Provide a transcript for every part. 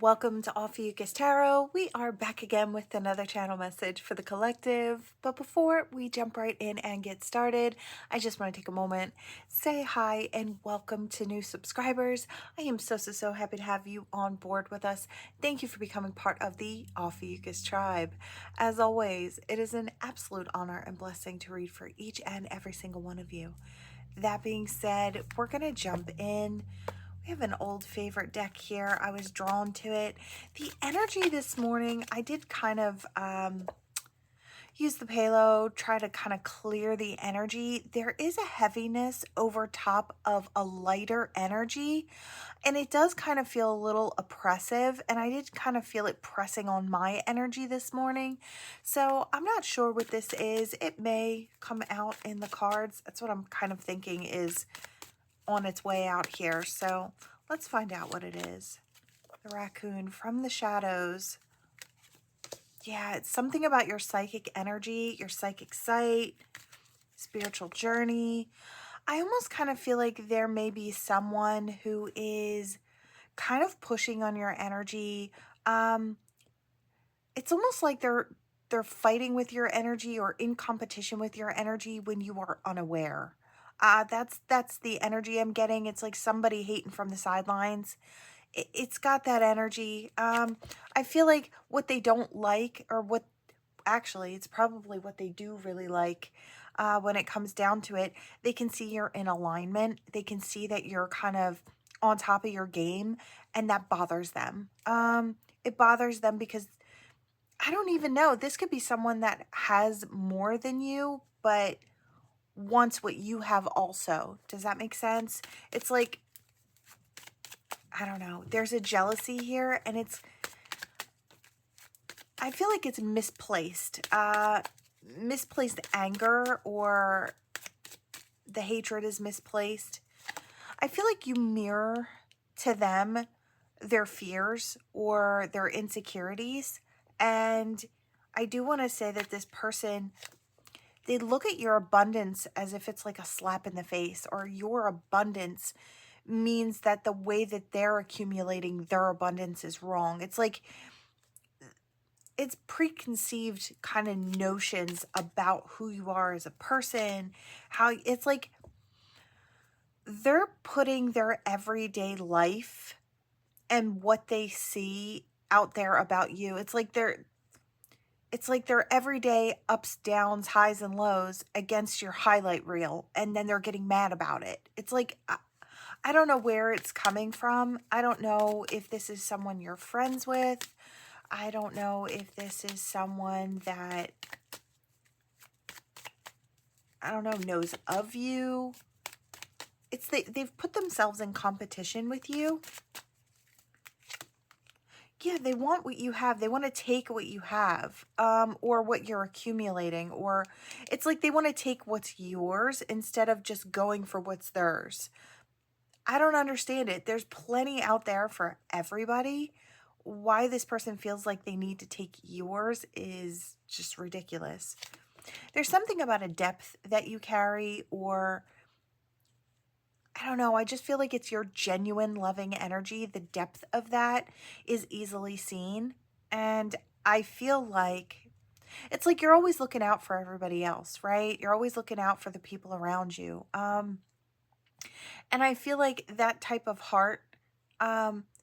Welcome to Ophiuchus Tarot. We are back again with another channel message for the collective. But before we jump right in and get started, I just want to take a moment, say hi, and welcome to new subscribers. I am so happy to have you on board with us. Thank you for becoming part of the Ophiuchus tribe. As always, it is an absolute honor and blessing to read for each and every single one of you. That being said, we're going to jump in. We have an old favorite deck here. I was drawn to it. The energy this morning, I did kind of use the payload, try to kind of clear the energy. There is a heaviness over top of a lighter energy, and it does kind of feel a little oppressive, and I did kind of feel it pressing on my energy this morning. So I'm not sure what this is. It may come out in the cards. That's what I'm kind of thinking is on its way out here. So let's find out what it is. The raccoon from the shadows. Yeah, it's something about your psychic energy, your psychic sight, spiritual journey. I almost kind of feel like there may be someone who is kind of pushing on your energy. It's almost like they're fighting with your energy or in competition with your energy when you are unaware. That's the energy I'm getting. It's like somebody hating from the sidelines. It's got that energy. I feel like what they don't like, or what actually, it's probably what they do really like, when it comes down to it, they can see you're in alignment. They can see that you're kind of on top of your game, and that bothers them. It bothers them because I don't even know. This could be someone that has more than you, but wants what you have also. Does that make sense? It's like, I don't know. There's a jealousy here, and I feel like it's misplaced. Misplaced anger, or the hatred is misplaced. I feel like you mirror to them their fears or their insecurities. And I do want to say that this person, they look at your abundance as if it's like a slap in the face, or your abundance means that the way that they're accumulating their abundance is wrong. It's like it's preconceived kind of notions about who you are as a person, how it's like they're putting their everyday life and what they see out there about you. It's like their everyday ups, downs, highs, and lows against your highlight reel, and then they're getting mad about it. It's like, I don't know where it's coming from. I don't know if this is someone you're friends with. I don't know if this is someone that, I don't know, knows of you. They've put themselves in competition with you. Yeah, they want what you have. They want to take what you have, or what you're accumulating, or it's like they want to take what's yours instead of just going for what's theirs. I don't understand it. There's plenty out there for everybody. Why this person feels like they need to take yours is just ridiculous. There's something about a depth that you carry, or I don't know, I just feel like it's your genuine loving energy. The depth of that is easily seen. And I feel like it's like you're always looking out for everybody else, right? You're always looking out for the people around you. And I feel like that type of heart,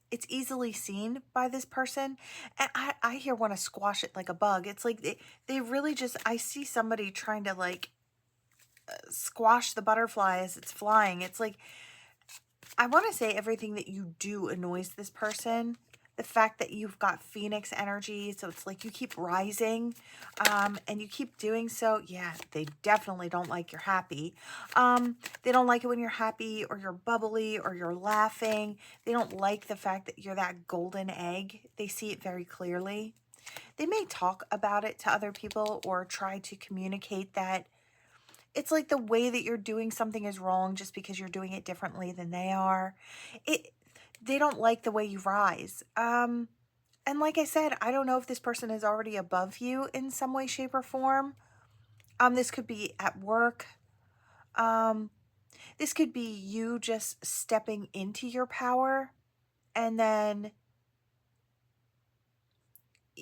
it's easily seen by this person. And I here want to squash it like a bug. It's like they really just, I see somebody trying to like squash the butterfly as it's flying. It's like, I want to say everything that you do annoys this person. The fact that you've got Phoenix energy, so it's like you keep rising, and you keep doing so. Yeah, they definitely don't like you're happy. They don't like it when you're happy, or you're bubbly, or you're laughing. They don't like the fact that you're that golden egg. They see it very clearly. They may talk about it to other people or try to communicate that it's like the way that you're doing something is wrong just because you're doing it differently than they are. They don't like the way you rise. And like I said, I don't know if this person is already above you in some way, shape, or form. This could be at work. This could be you just stepping into your power, and then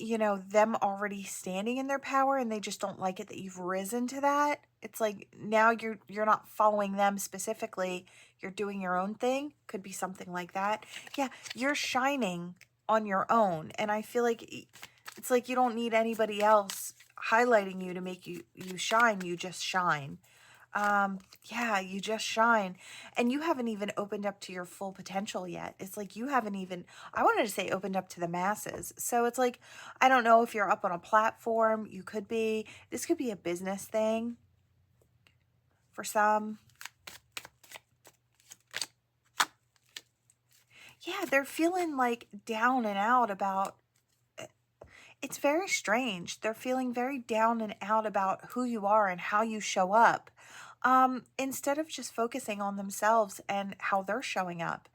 them already standing in their power, and they just don't like it that you've risen to that. It's like now you're not following them specifically, you're doing your own thing. Could be something like that. Yeah, you're shining on your own, and I feel like it's like you don't need anybody else highlighting you to make you shine. You just shine. Yeah, you just shine, and you haven't even opened up to your full potential yet. It's like you haven't even, I wanted to say opened up to the masses. So it's like, I don't know if you're up on a platform, you could be, this could be a business thing for some. Yeah, they're feeling like down and out about, it's very strange. They're feeling very down and out about who you are and how you show up. Instead of just focusing on themselves and how they're showing up.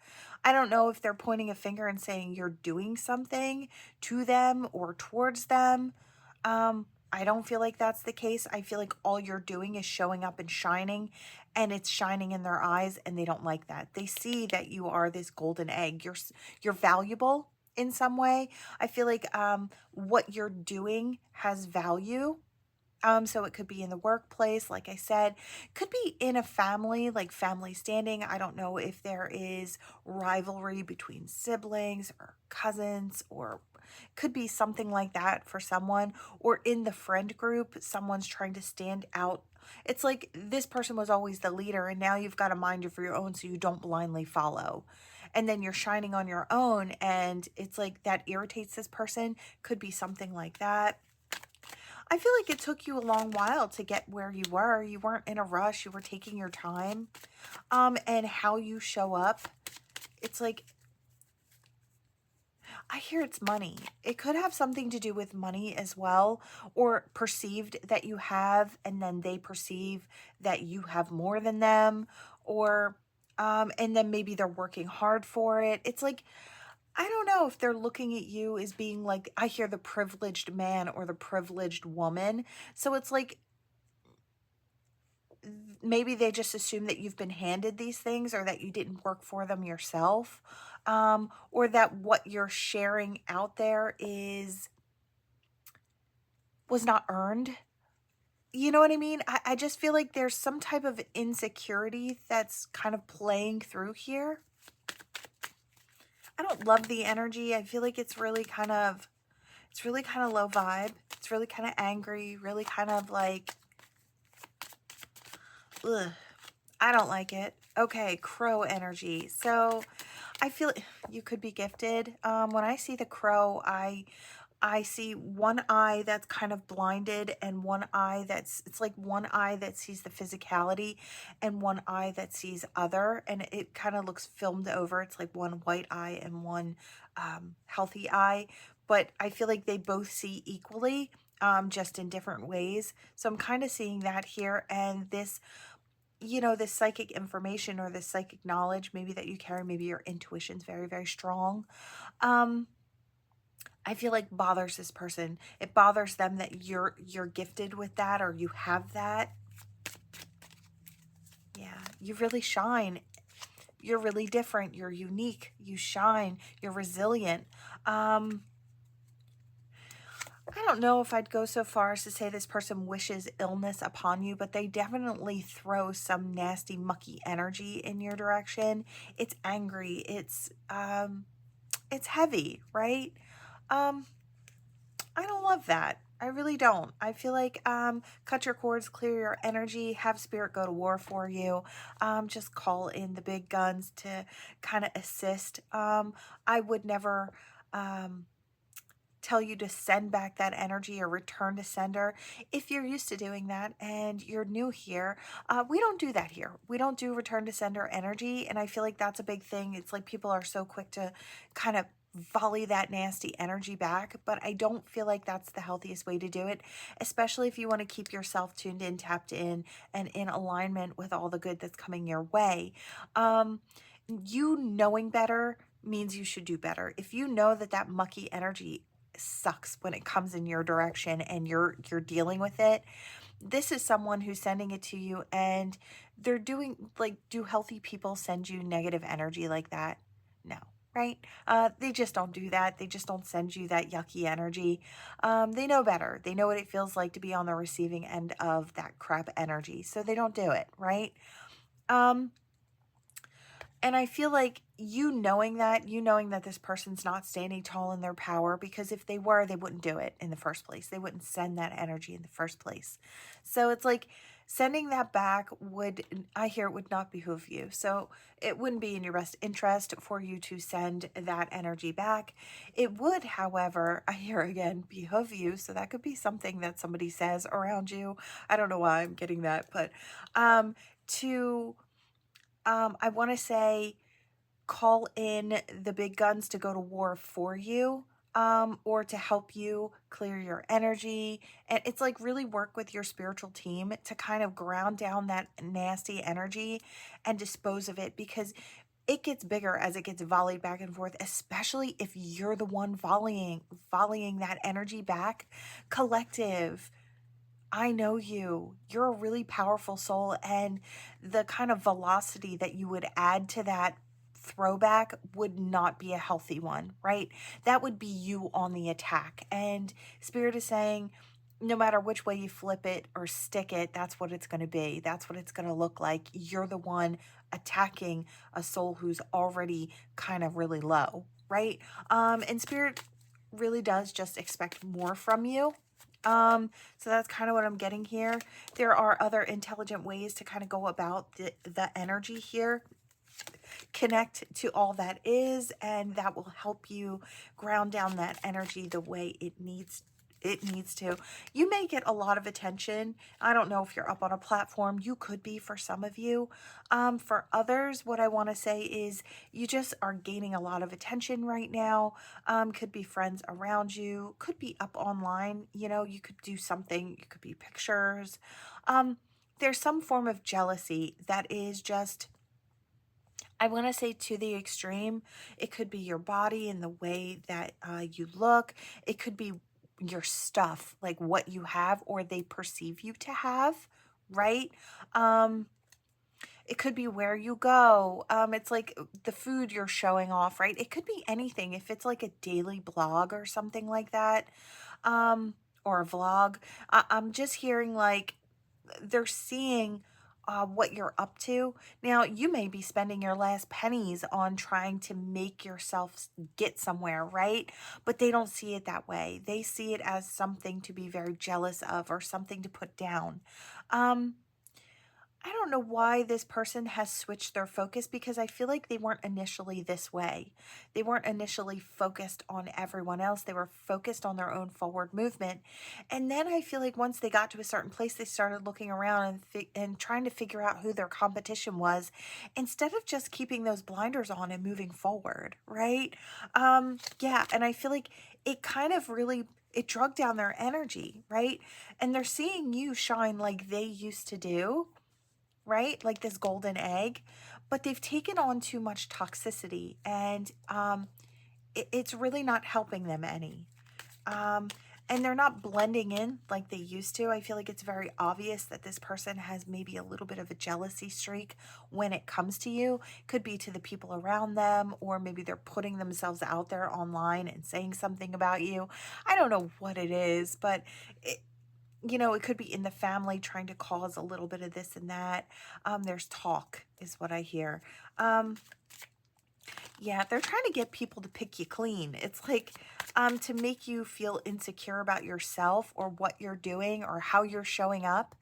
I don't know if they're pointing a finger and saying you're doing something to them or towards them. I don't feel like that's the case. I feel like all you're doing is showing up and shining, and it's shining in their eyes, and they don't like that. They see that you are this golden egg. You're valuable in some way. I feel like what you're doing has value. So it could be in the workplace, like I said, could be in a family, like family standing. I don't know if there is rivalry between siblings or cousins, or could be something like that for someone, or in the friend group, someone's trying to stand out. It's like this person was always the leader, and now you've got a mind of your own so you don't blindly follow. And then you're shining on your own, and it's like that irritates this person. Could be something like that. I feel like it took you a long while to get where you were. You weren't in a rush. You were taking your time. And how you show up, it's like, I hear it's money. It could have something to do with money as well, or perceived that you have, and then they perceive that you have more than them, or, and then maybe they're working hard for it. It's like, I don't know if they're looking at you as being like, I hear the privileged man or the privileged woman. So it's like maybe they just assume that you've been handed these things, or that you didn't work for them yourself, or that what you're sharing out there was not earned. You know what I mean? I just feel like there's some type of insecurity that's kind of playing through here. I don't love the energy. I feel like it's really kind of low vibe. It's really kind of angry, really kind of like, ugh, I don't like it. Okay, crow energy. So I feel you could be gifted. When I see the crow, I see one eye that's kind of blinded, and one eye it's like one eye that sees the physicality and one eye that sees other, and it kind of looks filmed over. It's like one white eye and one healthy eye, but I feel like they both see equally, just in different ways. So I'm kind of seeing that here, and this, this psychic information or this psychic knowledge maybe that you carry, maybe your intuition's very, very strong. I feel like bothers this person. It bothers them that you're gifted with that, or you have that. Yeah, you really shine. You're really different. You're unique. You shine. You're resilient. I don't know if I'd go so far as to say this person wishes illness upon you, but they definitely throw some nasty, mucky energy in your direction. It's angry. It's heavy, right? Um, I don't love that. I really don't. I feel like cut your cords, clear your energy, have spirit go to war for you. Just call in the big guns to kind of assist. I would never tell you to send back that energy or return to sender. If you're used to doing that and you're new here, we don't do that here. We don't do return to sender energy, and I feel like that's a big thing. It's like people are so quick to kind of volley that nasty energy back, but I don't feel like that's the healthiest way to do it, especially if you want to keep yourself tuned in, tapped in, and in alignment with all the good that's coming your way. You knowing better means you should do better. If you know that that mucky energy sucks when it comes in your direction and you're dealing with it, this is someone who's sending it to you, and they're doing like, do healthy people send you negative energy like that? No. right? They just don't do that. They just don't send you that yucky energy. They know better. They know what it feels like to be on the receiving end of that crap energy. So they don't do it, right? Um, and I feel like you knowing that this person's not standing tall in their power, because if they were, they wouldn't do it in the first place. They wouldn't send that energy in the first place. So it's like sending that back would, I hear it would not behoove you. So it wouldn't be in your best interest for you to send that energy back. It would, however, I hear again, behoove you. So that could be something that somebody says around you. I don't know why I'm getting that, but to I want to say call in the big guns to go to war for you, or to help you clear your energy. And it's like really work with your spiritual team to kind of ground down that nasty energy and dispose of it, because it gets bigger as it gets volleyed back and forth, especially if you're the one volleying that energy back. Collective, I know you. You're a really powerful soul, and the kind of velocity that you would add to that throwback would not be a healthy one, right? That would be you on the attack. And Spirit is saying, no matter which way you flip it or stick it, that's what it's going to be. That's what it's going to look like. You're the one attacking a soul who's already kind of really low, right? And Spirit really does just expect more from you. So that's kind of what I'm getting here. There are other intelligent ways to kind of go about the energy here. Connect to all that is, and that will help you ground down that energy the way it needs to. You may get a lot of attention. I don't know if you're up on a platform. You could be for some of you. For others, what I want to say is you just are gaining a lot of attention right now. Could be friends around you, could be up online. You could do something. You could be pictures. There's some form of jealousy that is just, I want to say, to the extreme. It could be your body and the way that you look. It could be your stuff, like what you have or they perceive you to have, right? Um, it could be where you go. It's like the food you're showing off, right? It could be anything. If it's like a daily blog or something like that, or a vlog, I'm just hearing like they're seeing what you're up to. Now, you may be spending your last pennies on trying to make yourself get somewhere, right? But they don't see it that way. They see it as something to be very jealous of or something to put down. Um, I don't know why this person has switched their focus, because I feel like they weren't initially this way. They weren't initially focused on everyone else. They were focused on their own forward movement. And then I feel like once they got to a certain place, they started looking around and trying to figure out who their competition was, instead of just keeping those blinders on and moving forward, right? Yeah, and I feel like it kind of really it drug down their energy, right? And they're seeing you shine like they used to do, right? Like this golden egg, but they've taken on too much toxicity, and it's really not helping them any. Um, and they're not blending in like they used to. I feel like it's very obvious that this person has maybe a little bit of a jealousy streak when it comes to you. Could be to the people around them, or maybe they're putting themselves out there online and saying something about you. I don't know what it is, but it could be in the family, trying to cause a little bit of this and that. There's talk, is what I hear. Um, yeah, they're trying to get people to pick you clean. It's like to make you feel insecure about yourself or what you're doing or how you're showing up.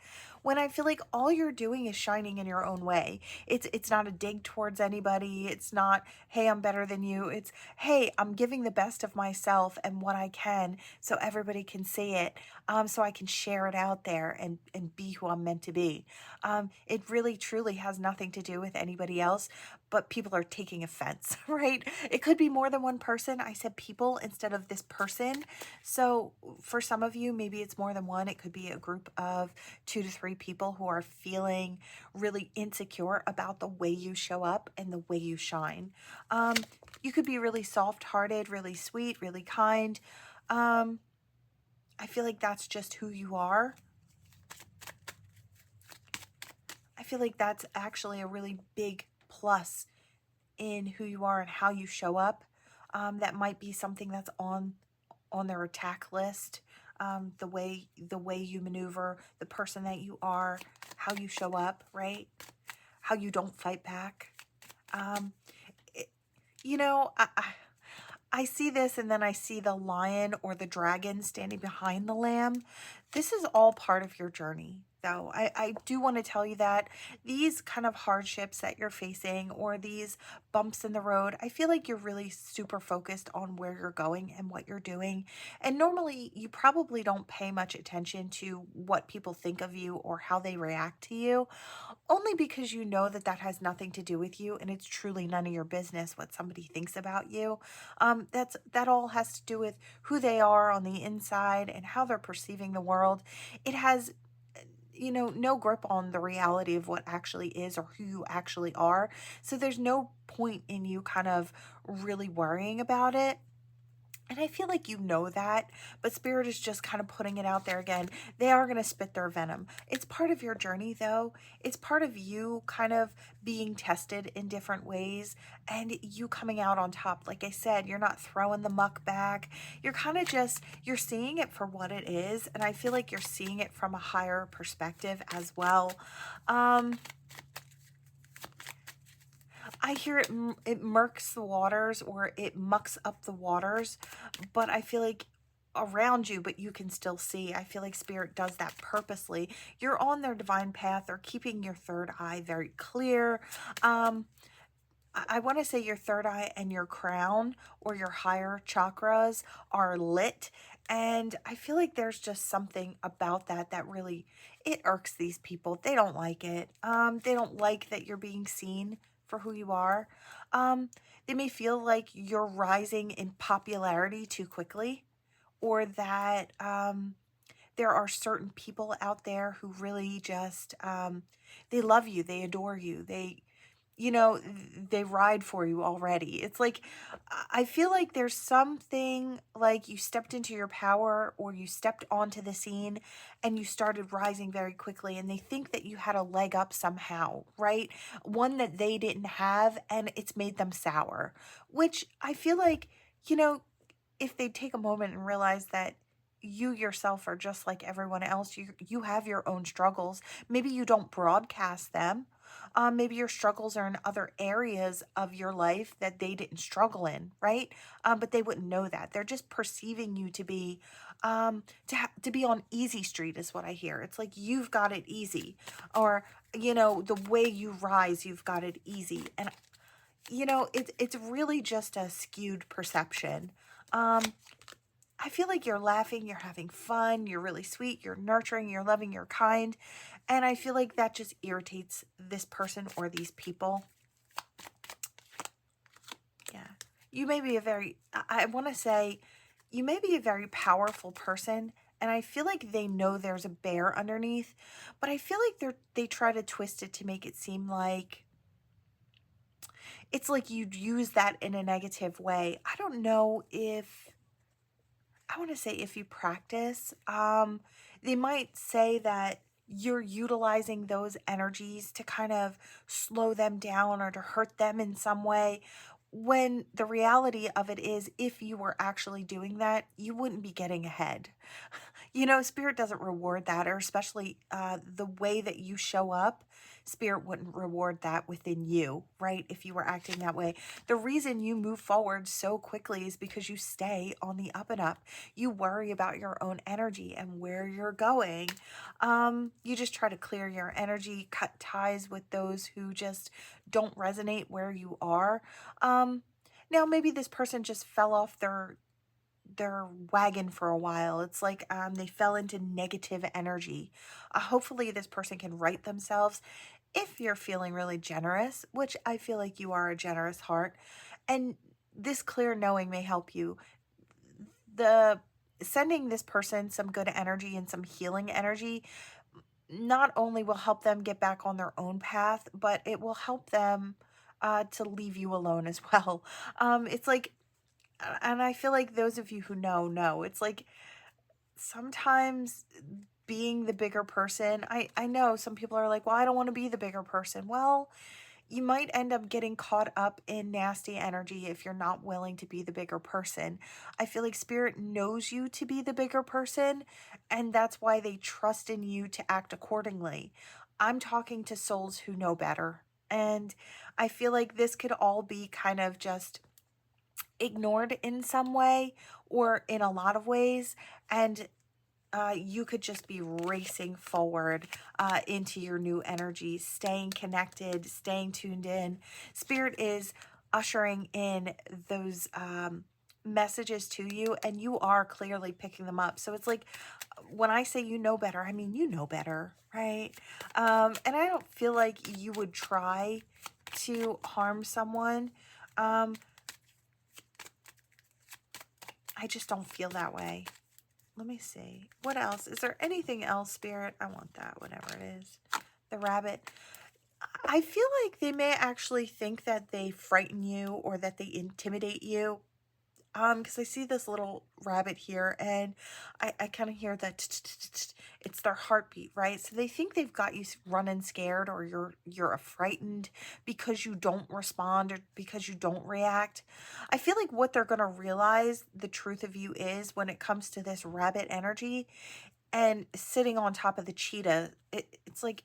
When I feel like all you're doing is shining in your own way. It's not a dig towards anybody. It's not, hey, I'm better than you. It's, hey, I'm giving the best of myself and what I can so everybody can see it. So I can share it out there and be who I'm meant to be. It really truly has nothing to do with anybody else, but people are taking offense, right? It could be more than one person. I said people instead of this person. So for some of you, maybe it's more than one. It could be a group of 2 to 3 people who are feeling really insecure about the way you show up and the way you shine. You could be really soft-hearted, really sweet, really kind. I feel like that's just who you are. I feel like that's actually a really big plus in who you are and how you show up. That might be something that's on their attack list. The way you maneuver, the person that you are, how you show up, right? How you don't fight back. Um, it, I see this and then I see the lion or the dragon standing behind the lamb. This is all part of your journey, though. I do want to tell you that these kind of hardships that you're facing or these bumps in the road, I feel like you're really super focused on where you're going and what you're doing. And normally you probably don't pay much attention to what people think of you or how they react to you, only because you know that that has nothing to do with you and it's truly none of your business what somebody thinks about you. That all has to do with who they are on the inside and how they're perceiving the world. It has no grip on the reality of what actually is or who you actually are. So there's no point in you kind of really worrying about it. And I feel like you know that, but Spirit is just kind of putting it out there again. They are going to spit their venom. It's part of your journey, though. It's part of you kind of being tested in different ways and you coming out on top. Like I said, you're not throwing the muck back. You're kind of just, you're seeing it for what it is. And I feel like you're seeing it from a higher perspective as well. I hear it murks the waters or it mucks up the waters, but I feel like around you, but you can still see. I feel like Spirit does that purposely. You're on their divine path. They're keeping your third eye very clear. Um, I want to say your third eye and your crown or your higher chakras are lit. And I feel like there's just something about that that really, it irks these people. They don't like it. They don't like that you're being seen for who you are. Um, they may feel like you're rising in popularity too quickly, or that there are certain people out there who really just, they love you, they adore you, you know, they ride for you already. It's like, I feel like there's something like you stepped into your power or you stepped onto the scene and you started rising very quickly and they think that you had a leg up somehow, right? One that they didn't have and it's made them sour, which I feel like, you know, if they take a moment and realize that you yourself are just like everyone else, you have your own struggles. Maybe you don't broadcast them. Maybe your struggles are in other areas of your life that they didn't struggle in, right? But they wouldn't know that. They're just perceiving you to be to be on easy street is what I hear. It's like you've got it easy, or the way you rise, you've got it easy, and it's really just a skewed perception. Um, I feel like you're laughing, you're having fun, you're really sweet, you're nurturing, you're loving, you're kind. And I feel like that just irritates this person or these people. Yeah. You may be I want to say, you may be a very powerful person. And I feel like they know there's a bear underneath. But I feel like they try to twist it to make it seem like it's like you'd use that in a negative way. I don't know if I want to say if you practice, they might say that you're utilizing those energies to kind of slow them down or to hurt them in some way. When the reality of it is, if you were actually doing that, you wouldn't be getting ahead. Spirit doesn't reward that, or especially the way that you show up. Spirit wouldn't reward that within you, right? If you were acting that way. The reason you move forward so quickly is because you stay on the up and up. You worry about your own energy and where you're going. You just try to clear your energy, cut ties with those who just don't resonate where you are. Now maybe this person just fell off their wagon for a while. It's like they fell into negative energy. Hopefully this person can right themselves if you're feeling really generous, which I feel like you are a generous heart. And this clear knowing may help you. The sending this person some good energy and some healing energy not only will help them get back on their own path, but it will help them to leave you alone as well. It's like, and I feel like those of you who know, it's like sometimes being the bigger person, I know some people are like, well, I don't want to be the bigger person. Well, you might end up getting caught up in nasty energy if you're not willing to be the bigger person. I feel like spirit knows you to be the bigger person, and that's why they trust in you to act accordingly. I'm talking to souls who know better. And I feel like this could all be kind of just ignored in some way or in a lot of ways. And you could just be racing forward into your new energy, staying connected, staying tuned in. Spirit is ushering in those messages to you, and you are clearly picking them up. So it's like when I say you know better, I mean you know better, right? And I don't feel like you would try to harm someone. Um, I just don't feel that way. Let me see. What else? Is there anything else, Spirit? I want that, whatever it is. The rabbit. I feel like they may actually think that they frighten you or that they intimidate you. Because I see this little rabbit here, and I kind of hear that it's their heartbeat, right? So they think they've got you running scared, or you're frightened because you don't respond or because you don't react. I feel like what they're gonna realize the truth of you is when it comes to this rabbit energy and sitting on top of the cheetah. It's like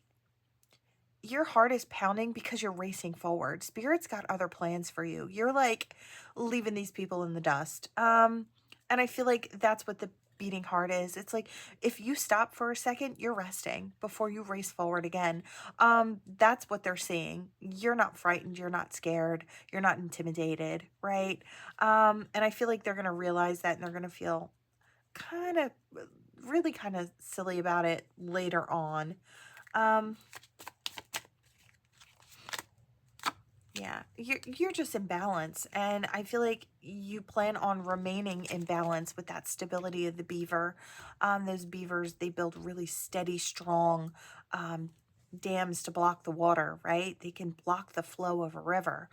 your heart is pounding because you're racing forward. Spirit's got other plans for you. You're like leaving these people in the dust. And I feel like that's what the beating heart is. It's like if you stop for a second, you're resting before you race forward again. That's what they're seeing. You're not frightened, you're not scared, you're not intimidated, right? And I feel like they're gonna realize that, and they're gonna feel kind of really kind of silly about it later on. Um, Yeah, you're just in balance, and I feel like you plan on remaining in balance with that stability of the beaver. Those beavers, they build really steady, strong um, dams to block the water, right? They can block the flow of a river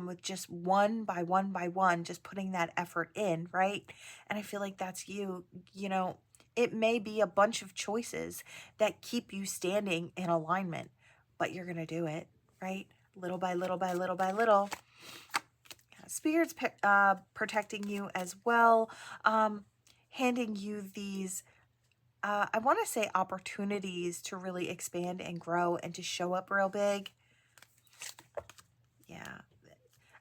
with just one by one by one, just putting that effort in, right? And I feel like that's you. You know, it may be a bunch of choices that keep you standing in alignment, but you're gonna do it, right? Little by little by little by little. Spirit's protecting you as well, handing you these, I want to say, opportunities to really expand and grow and to show up real big. Yeah.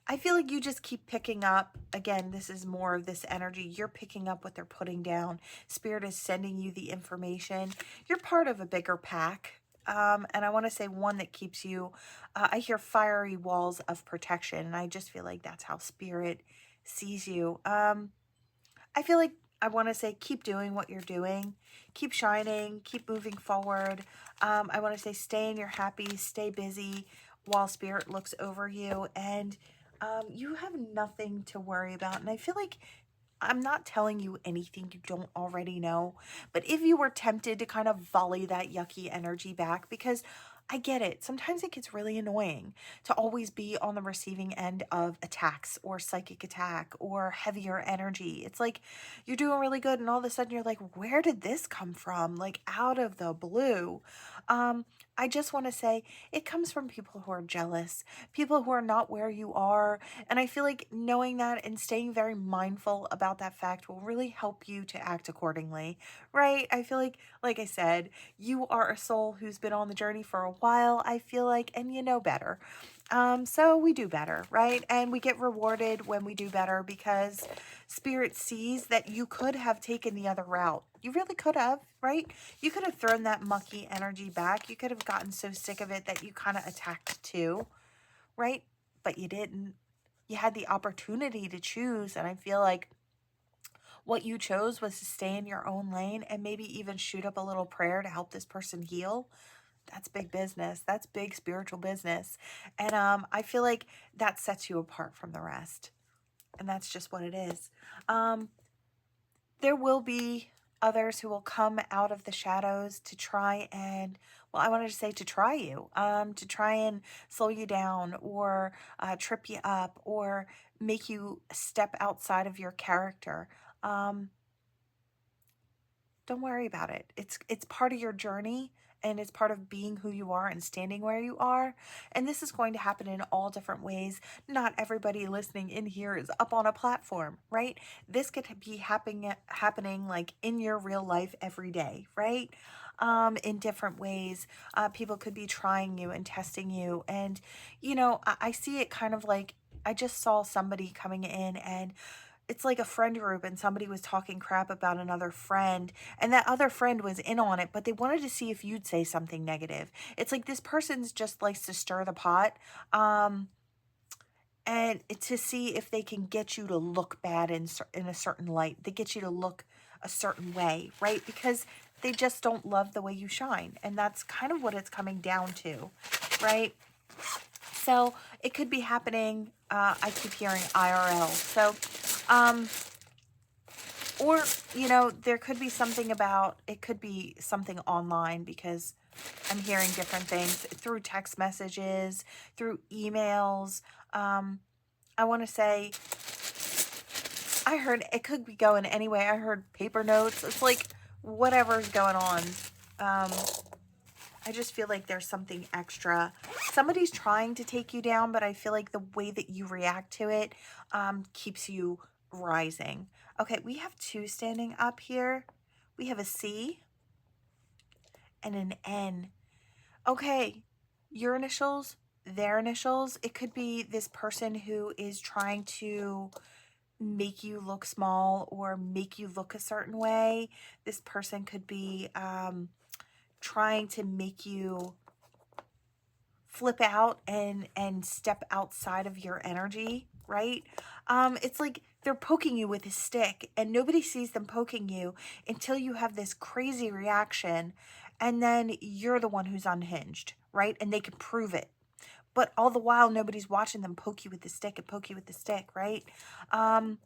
I feel like you just keep picking up. Again, this is more of this energy. You're picking up what they're putting down. Spirit is sending you the information. You're part of a bigger pack. And I want to say one that keeps you, I hear fiery walls of protection. And I just feel like that's how Spirit sees you. I feel like I want to say keep doing what you're doing. Keep shining. Keep moving forward. I want to say stay in your happy. Stay busy while Spirit looks over you. And you have nothing to worry about. And I feel like I'm not telling you anything you don't already know, but if you were tempted to kind of volley that yucky energy back, because I get it, sometimes it gets really annoying to always be on the receiving end of attacks or psychic attack or heavier energy. It's like you're doing really good, and all of a sudden you're like, where did this come from? Like out of the blue. I just want to say it comes from people who are jealous, people who are not where you are. And I feel like knowing that and staying very mindful about that fact will really help you to act accordingly, right? I feel like I said, you are a soul who's been on the journey for a while, I feel like, and you know better. So we do better, right? And we get rewarded when we do better because Spirit sees that you could have taken the other route. You really could have, right? You could have thrown that mucky energy back. You could have gotten so sick of it that you kind of attacked too, right? But you didn't. You had the opportunity to choose, and I feel like what you chose was to stay in your own lane and maybe even shoot up a little prayer to help this person heal. That's big business. That's big spiritual business. And I feel like that sets you apart from the rest. And that's just what it is. There will be others who will come out of the shadows to try and, well, I wanted to say to try you, to try and slow you down or trip you up or make you step outside of your character. Um, Don't worry about it. It's part of your journey, and it's part of being who you are and standing where you are. And this is going to happen in all different ways. Not everybody listening in here is up on a platform, right? This could be happening like in your real life every day, right? In different ways. People could be trying you and testing you. And, I see it kind of like I just saw somebody coming in, and it's like a friend group, and somebody was talking crap about another friend, and that other friend was in on it, but they wanted to see if you'd say something negative. It's like this person's just likes to stir the pot, um and to see if they can get you to look bad in a certain light. They get you to look a certain way, right? Because they just don't love the way you shine, and that's kind of what it's coming down to, right? So it could be happening. I keep hearing IRL. So, um, or, there could be something about, it could be something online, because I'm hearing different things through text messages, through emails. I want to say, I heard it could be going anyway. I heard paper notes. It's like whatever's going on. Um, I just feel like there's something extra. Somebody's trying to take you down, but I feel like the way that you react to it keeps you rising. Okay, we have two standing up here. We have a C and an N. Okay, your initials, their initials. It could be this person who is trying to make you look small or make you look a certain way. This person could be trying to make you flip out and step outside of your energy, right? It's like they're poking you with a stick, and nobody sees them poking you until you have this crazy reaction, and then you're the one who's unhinged, right? And they can prove it. But all the while, nobody's watching them poke you with the stick and poke you with the stick, right? Um,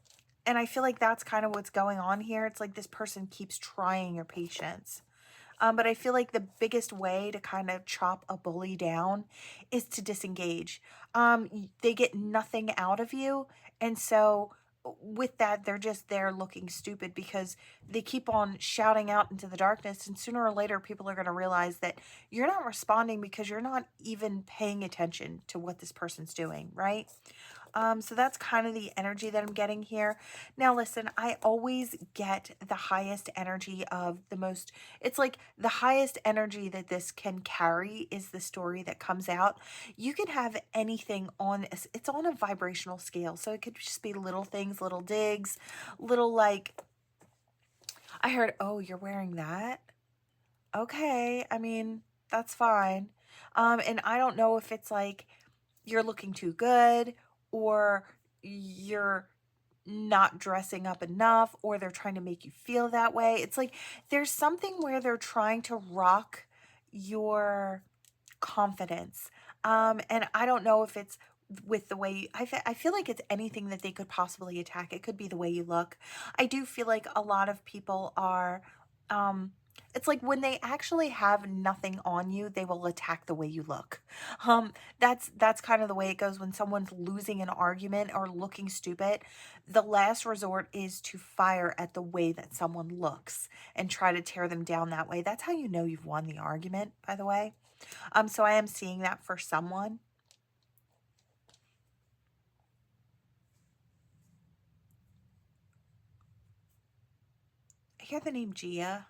and I feel like that's kind of what's going on here. It's like this person keeps trying your patience. But I feel like the biggest way to kind of chop a bully down is to disengage. They get nothing out of you. And so with that, they're just there looking stupid, because they keep on shouting out into the darkness. And sooner or later, people are going to realize that you're not responding because you're not even paying attention to what this person's doing, right? So that's kind of the energy that I'm getting here. Now, listen, I always get the highest energy of the most, it's like the highest energy that this can carry is the story that comes out. You can have anything on, it's on a vibrational scale. So it could just be little things, little digs, little like, I heard, oh, you're wearing that? Okay. I mean, that's fine. And I don't know if it's like, you're looking too good, or you're not dressing up enough, or they're trying to make you feel that way. It's like there's something where they're trying to rock your confidence. And I don't know if it's with the way I feel like it's anything that they could possibly attack. It could be the way you look. I do feel like a lot of people are it's like when they actually have nothing on you, they will attack the way you look. That's kind of the way it goes when someone's losing an argument or looking stupid. The last resort is to fire at the way that someone looks and try to tear them down that way. That's how you know you've won the argument, by the way. So I am seeing that for someone. I hear the name Gia.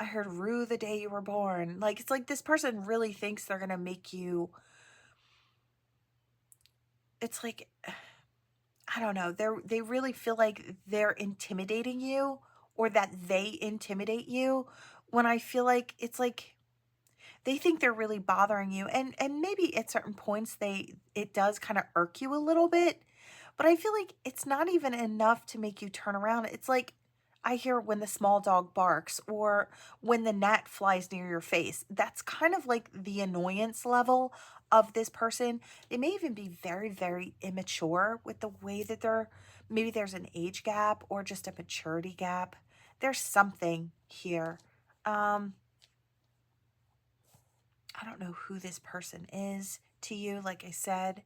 I heard Rue the day you were born. Like, it's like this person really thinks they're gonna make you. It's like, I don't know. They really feel like they're intimidating you, or that they intimidate you, when I feel like it's like they think they're really bothering you. And maybe at certain points it does kind of irk you a little bit, but I feel like it's not even enough to make you turn around. It's like I hear when the small dog barks, or when the gnat flies near your face. That's kind of like the annoyance level of this person. They may even be very, very immature with the way that maybe there's an age gap or just a maturity gap. There's something here. Um, I don't know who this person is to you, like I said.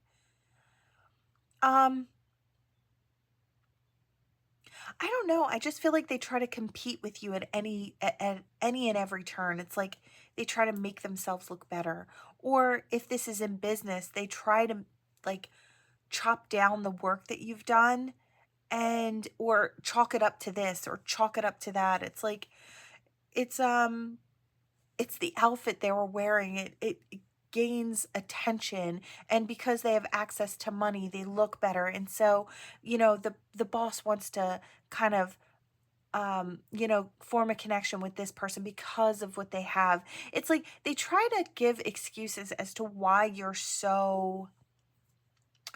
Um, I don't know. I just feel like they try to compete with you at any and every turn. It's like they try to make themselves look better. Or if this is in business, they try to like chop down the work that you've done and or chalk it up to this or chalk it up to that. It's like it's it's the outfit they were wearing. It gains attention, and because they have access to money, they look better. And so, the boss wants to kind of form a connection with this person because of what they have. It's like they try to give excuses as to why you're so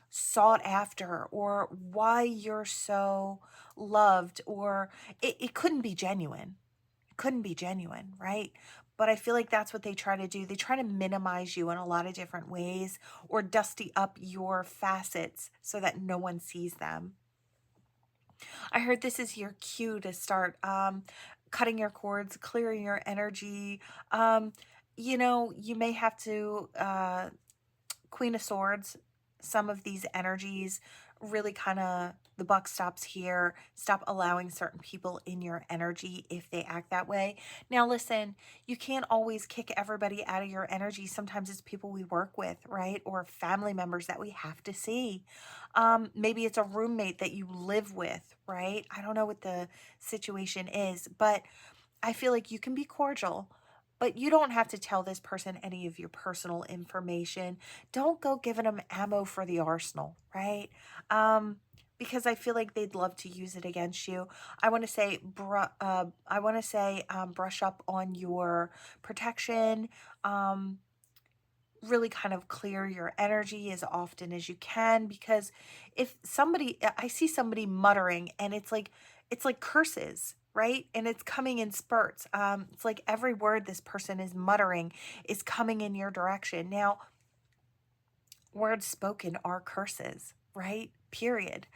sought after or why you're so loved, or it couldn't be genuine. It couldn't be genuine, right? But I feel like that's what they try to do. They try to minimize you in a lot of different ways or dusty up your facets so that no one sees them. I heard this is your cue to start cutting your cords, clearing your energy. You may have to Queen of Swords, some of these energies really kind of the buck stops here. Stop allowing certain people in your energy if they act that way. Now, listen, you can't always kick everybody out of your energy. Sometimes it's people we work with, right? Or family members that we have to see. Maybe it's a roommate that you live with, right? I don't know what the situation is, but I feel like you can be cordial, but you don't have to tell this person any of your personal information. Don't go giving them ammo for the arsenal, right? Um, because I feel like they'd love to use it against you. I want to say, brush up on your protection. Um, really kind of clear your energy as often as you can, because if somebody I see somebody muttering, and it's like curses, right? And it's coming in spurts. It's like every word this person is muttering is coming in your direction. Now, words spoken are curses, right? Period.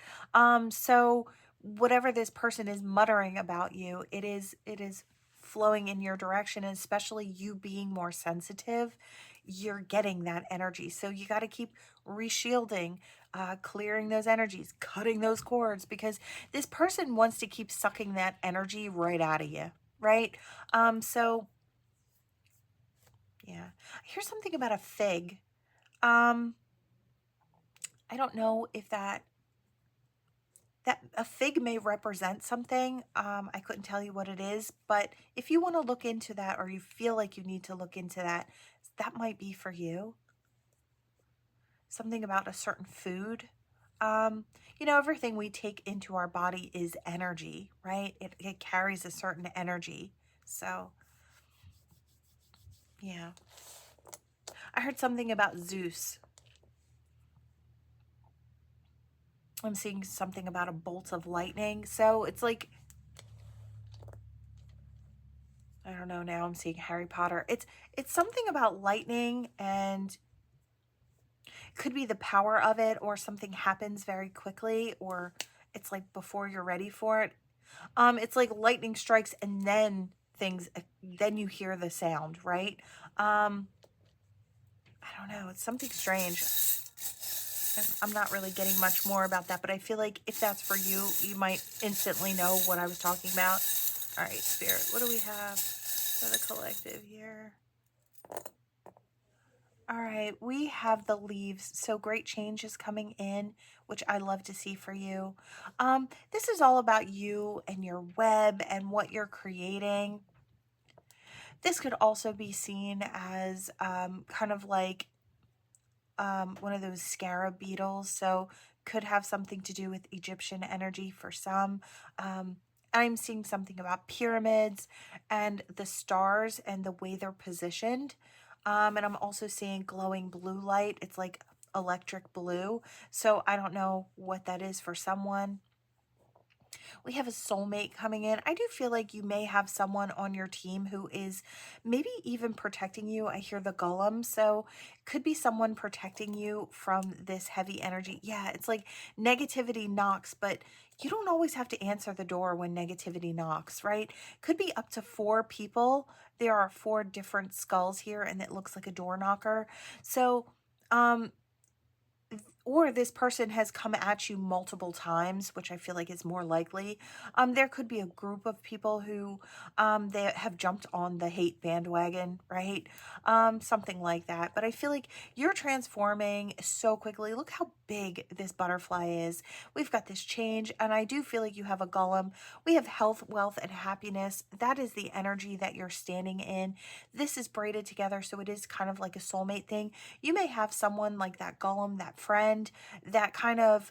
So whatever this person is muttering about you, it is flowing in your direction, and especially you being more sensitive, you're getting that energy. So you got to keep reshielding, clearing those energies, cutting those cords, because this person wants to keep sucking that energy right out of you, right? So yeah. Here's something about a fig. Um, I don't know if that a fig may represent something. I couldn't tell you what it is, but if you want to look into that, or you feel like you need to look into that, that might be for you. Something about a certain food. Um, everything we take into our body is energy, right? It carries a certain energy. So, yeah. I heard something about Zeus. I'm seeing something about a bolt of lightning. So it's like, I don't know, now I'm seeing Harry Potter. It's something about lightning, and could be the power of it, or something happens very quickly, or it's like before you're ready for it. It's like lightning strikes, and then you hear the sound, right? Um, I don't know. It's something strange. I'm not really getting much more about that, but I feel like if that's for you, you might instantly know what I was talking about. All right, Spirit, what do we have for the collective here? All right, we have the leaves. So great change is coming in, which I love to see for you. This is all about you and your web and what you're creating. This could also be seen as kind of like one of those scarab beetles. So could have something to do with Egyptian energy for some. Um, I'm seeing something about pyramids and the stars and the way they're positioned. And I'm also seeing glowing blue light. It's like electric blue. So I don't know what that is for someone. We have a soulmate coming in. I do feel like you may have someone on your team who is maybe even protecting you. I hear the golem. So could be someone protecting you from this heavy energy. Yeah, it's like negativity knocks, but you don't always have to answer the door when negativity knocks, right? Could be up to 4 people. There are 4 different skulls here, and it looks like a door knocker. So, or this person has come at you multiple times, which I feel like is more likely. There could be a group of people who they have jumped on the hate bandwagon, right? Something like that. But I feel like you're transforming so quickly. Look how big this butterfly is. We've got this change, and I do feel like you have a golem. We have health, wealth, and happiness. That is the energy that you're standing in. This is braided together, so it is kind of like a soulmate thing. You may have someone like that golem, that friend, that kind of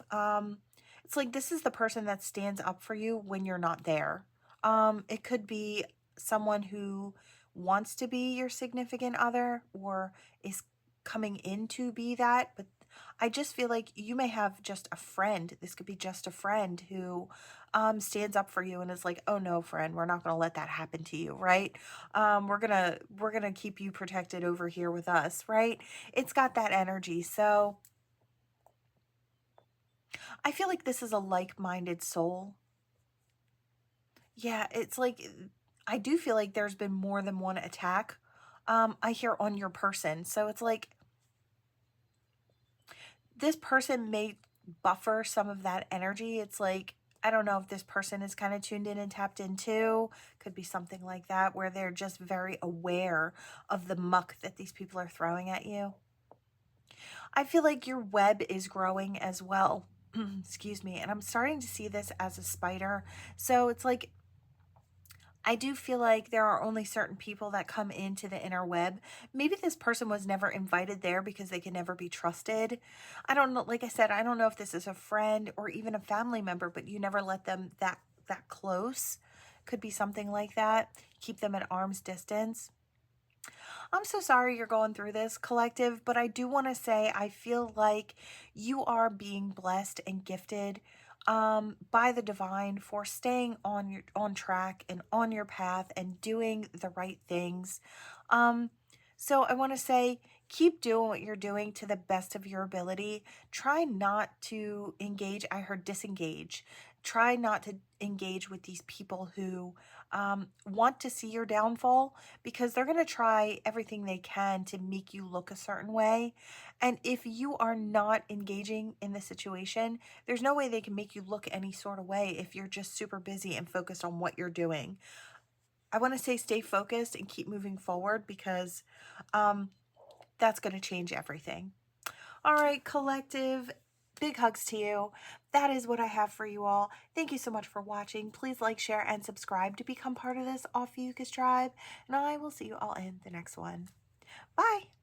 it's like this is the person that stands up for you when you're not there. It could be someone who wants to be your significant other or is coming in to be that, but I just feel like you may have just a friend. This could be just a friend who stands up for you and is like, "Oh no, friend, we're not going to let that happen to you, right? We're going to keep you protected over here with us, right?" It's got that energy. So, I feel like this is a like-minded soul. Yeah, it's like I do feel like there's been more than one attack. I hear on your person. So it's like this person may buffer some of that energy. It's like, I don't know if this person is kind of tuned in and tapped into. Could be something like that where they're just very aware of the muck that these people are throwing at you. I feel like your web is growing as well. Excuse me. And I'm starting to see this as a spider. So it's like I do feel like there are only certain people that come into the inner web. Maybe this person was never invited there because they can never be trusted. I don't know. Like I said, I don't know if this is a friend or even a family member, but you never let them that close. Could be something like that. Keep them at arm's distance. I'm so sorry you're going through this, collective, but I do want to say I feel like you are being blessed and gifted by the divine for staying on track and on your path and doing the right things. Um, so I want to say keep doing what you're doing to the best of your ability. Try not to engage. I heard disengage. Try not to engage with these people who want to see your downfall because they're going to try everything they can to make you look a certain way. And if you are not engaging in the situation, there's no way they can make you look any sort of way if you're just super busy and focused on what you're doing. I want to say stay focused and keep moving forward because um, that's going to change everything. All right, collective. Big hugs to you. That is what I have for you all. Thank you so much for watching. Please like, share, and subscribe to become part of this Ophiuchus tribe. And I will see you all in the next one. Bye.